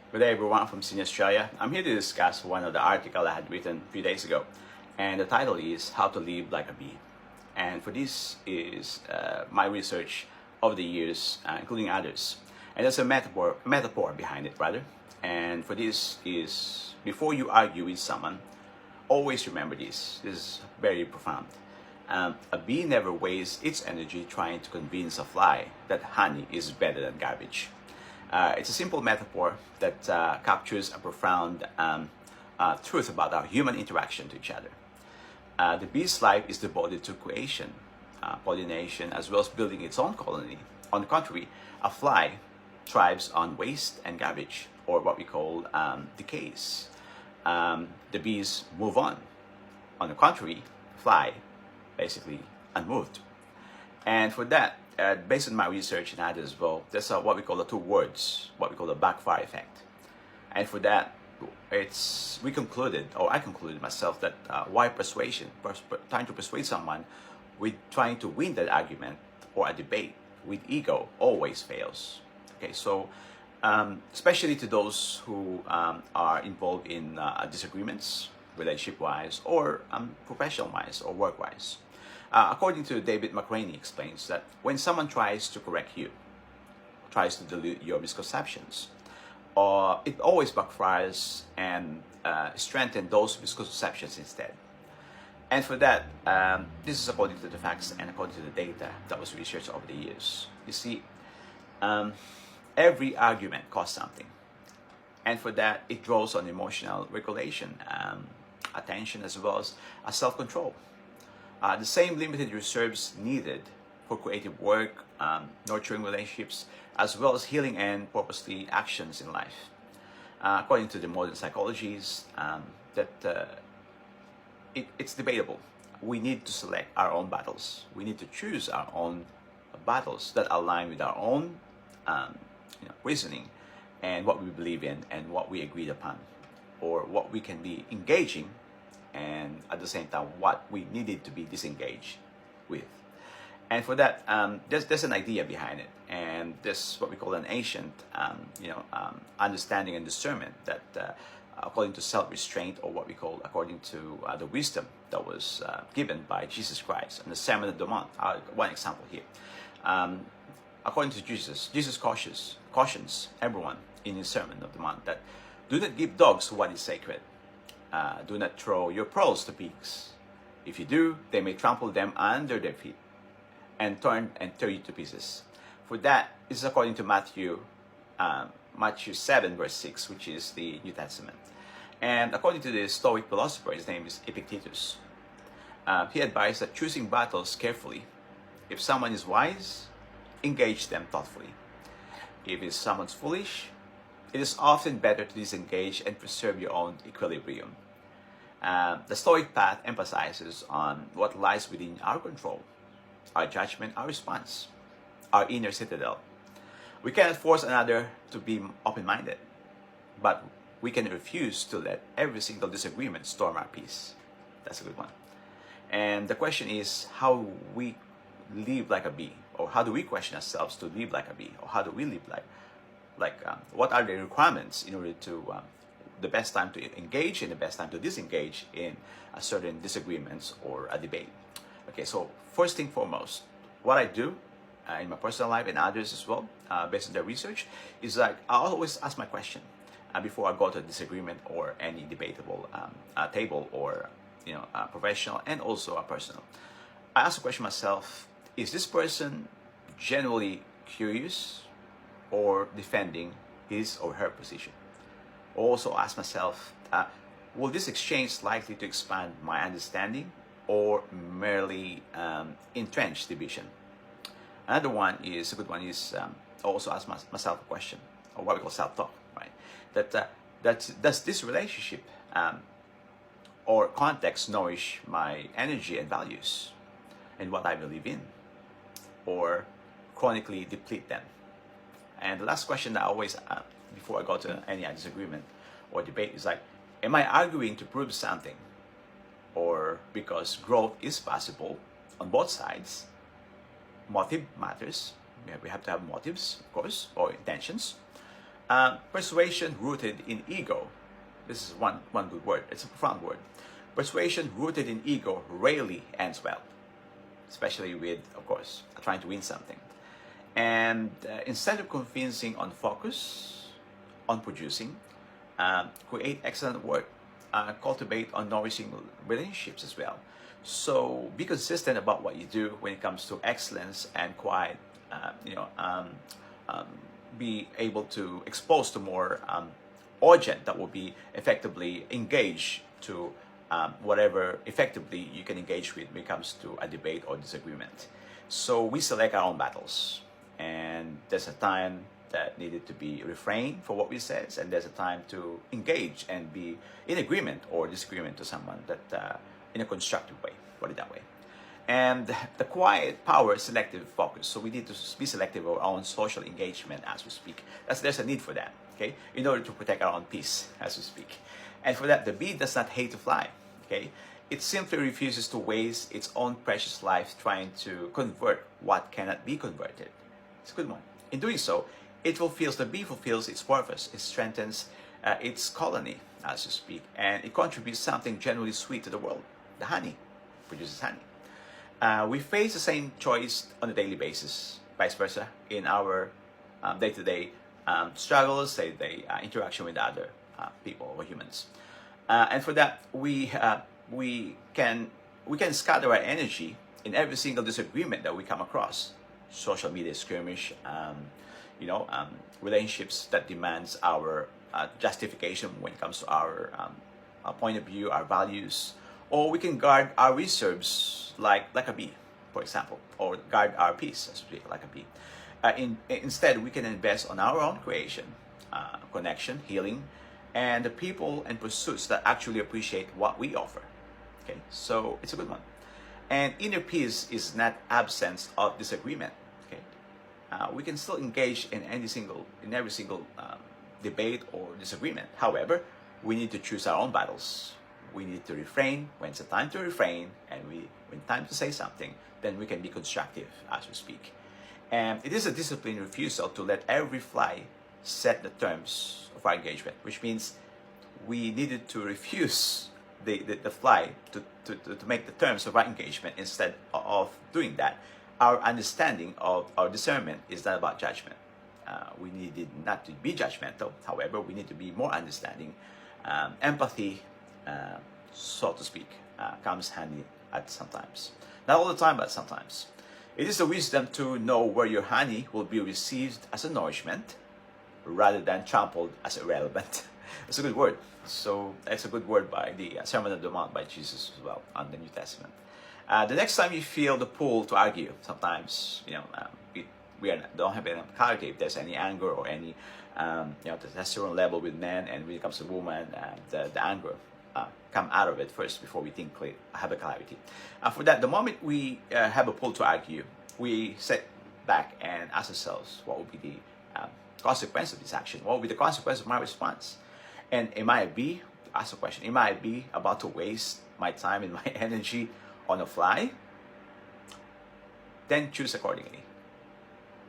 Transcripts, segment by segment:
Good day everyone from Sydney, Australia. I'm here to discuss one of the articles I had written a few days ago, and the title is How to Live Like a Bee. And for this is my research over the years, including others. And there's a metaphor behind it rather. And for this is, before you argue with someone, always remember this. This is very profound. A bee never wastes its energy trying to convince a fly that honey is better than garbage. It's a simple metaphor that captures a profound truth about our human interaction to each other. The bee's life is devoted to creation, pollination, as well as building its own colony. On the contrary, a fly thrives on waste and garbage, or what we call decays. The bees move on. On the contrary, fly basically unmoved. And for that, based on my research and others as well, there's what we call the two words, what we call the backfire effect. And for that, I concluded myself that why persuasion, trying to persuade someone with trying to win that argument or a debate with ego always fails. Okay, so especially to those who are involved in disagreements, relationship-wise or professional-wise or work-wise. According to David McRaney explains that when someone tries to correct you, tries to dilute your misconceptions, it always backfires and strengthens those misconceptions instead. And for that, this is according to the facts and according to the data that was researched over the years. You see, every argument costs something. And for that, it draws on emotional regulation, attention, as well as self-control. The same limited reserves needed for creative work, nurturing relationships, as well as healing and purposely actions in life. According to the modern psychologies, it's debatable. We need to select our own battles. We need to choose our own battles that align with our own reasoning and what we believe in and what we agreed upon, or what we can be engaging, and at the same time what we needed to be disengaged with. And for that, there's an idea behind it, and this what we call an ancient understanding and discernment that according to self-restraint, or what we call according to the wisdom that was given by Jesus Christ in the Sermon on the Mount. One example here. According to Jesus cautions everyone in his Sermon on the Mount that do not give dogs what is sacred. Do not throw your pearls to pigs. If you do, they may trample them under their feet and tear you to pieces. For that is according to Matthew 7 verse 6, which is the New Testament. And according to the Stoic philosopher, his name is Epictetus, he advised that choosing battles carefully. If someone is wise, engage them thoughtfully. If someone's foolish, it is often better to disengage and preserve your own equilibrium. The Stoic path emphasizes on what lies within our control, our judgment, our response, our inner citadel. We cannot force another to be open-minded, but we can refuse to let every single disagreement storm our peace. That's a good one. And the question is how we live like a bee, or how do we question ourselves to live like a bee, or how do we live what are the requirements in order to the best time to engage and the best time to disengage in a certain disagreements or a debate. Okay, so first thing foremost, what I do in my personal life and others as well, based on the research, is like I always ask my question before I go to a disagreement or any debatable table, or professional and also a personal. I ask the question myself: is this person genuinely curious or defending his or her position? Also ask myself, will this exchange likely to expand my understanding or merely entrench division? Another one is, a good one is, also ask myself a question, or what we call self-talk, right? Does this relationship or context nourish my energy and values and what I believe in, or chronically deplete them? And the last question that I always, before I go to any disagreement or debate, is like, am I arguing to prove something, or because growth is possible on both sides? Motive matters. We have to have motives, of course, or intentions. Persuasion rooted in ego. This is one good word. It's a profound word. Persuasion rooted in ego rarely ends well, especially with, of course, trying to win something. And instead of convincing on focus, on producing, create excellent work, cultivate on nourishing relationships as well. So be consistent about what you do when it comes to excellence, and quite, be able to expose to more audience that will be effectively engaged to whatever effectively you can engage with when it comes to a debate or disagreement. So we select our own battles, and there's a time that needed to be refrained for what we says, and there's a time to engage and be in agreement or disagreement to someone that in a constructive way, put it that way. And the quiet power is selective focus. So we need to be selective of our own social engagement as we speak. There's a need for that, okay, in order to protect our own peace as we speak. And for that, the bee does not hate to fly, okay? It simply refuses to waste its own precious life trying to convert what cannot be converted. It's a good one. In doing so, the bee fulfills its purpose. It strengthens its colony, as you speak, and it contributes something genuinely sweet to the world. The honey produces honey. We face the same choice on a daily basis, vice versa, in our day-to-day struggles, day-to-day interaction with other people or humans. And for that, we can scatter our energy in every single disagreement that we come across. Social media skirmish, relationships that demands our justification when it comes to our point of view, our values, or we can guard our reserves like a bee, for example, or guard our peace, as we like a bee. Instead, we can invest on our own creation, connection, healing, and the people and pursuits that actually appreciate what we offer. Okay, so it's a good one. And inner peace is not absence of disagreement. Okay, we can still engage in every single debate or disagreement. However, we need to choose our own battles. We need to refrain when it's a time to refrain, and when time to say something, then we can be constructive as we speak. And it is a disciplined refusal to let every fly set the terms of our engagement, which means we needed to refuse the fly to make the terms of our engagement. Instead of doing that, our understanding of our discernment is not about judgment. We needed not to be judgmental. However, we need to be more understanding. Empathy, so to speak, comes handy at sometimes. Not all the time, but sometimes. It is the wisdom to know where your honey will be received as a nourishment rather than trampled as irrelevant. It's a good word. So it's a good word by the Sermon on the Mount by Jesus as well on the New Testament. The next time you feel the pull to argue, sometimes we don't have enough clarity if there's any anger or any testosterone level with men, and when it comes to women, the anger come out of it first before we have a clarity. For that, the moment we have a pull to argue, we sit back and ask ourselves, what would be the consequence of this action? What would be the consequence of my response? And am I ask the question, am I about to waste my time and my energy on a fly? Then choose accordingly.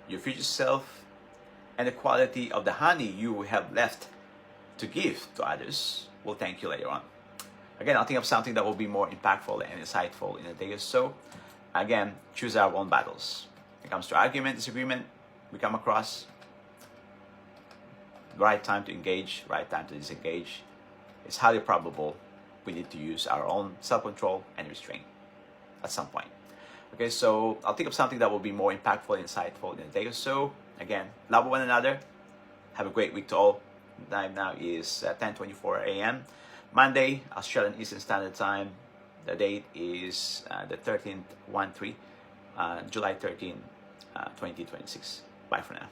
Your future self and the quality of the honey you have left to give to others will thank you later on. Again, I'll think of something that will be more impactful and insightful in a day or so. Again, choose our own battles. When it comes to argument, disagreement, we come across right time to engage, right time to disengage. It's highly probable we need to use our own self-control and restraint at some point. Okay, so I'll think of something that will be more impactful and insightful in a day or so. Again, love one another. Have a great week to all. The time now is 10:24 a.m. Monday, Australian Eastern Standard Time. The date is the 13th, July 13, 2026. Bye for now.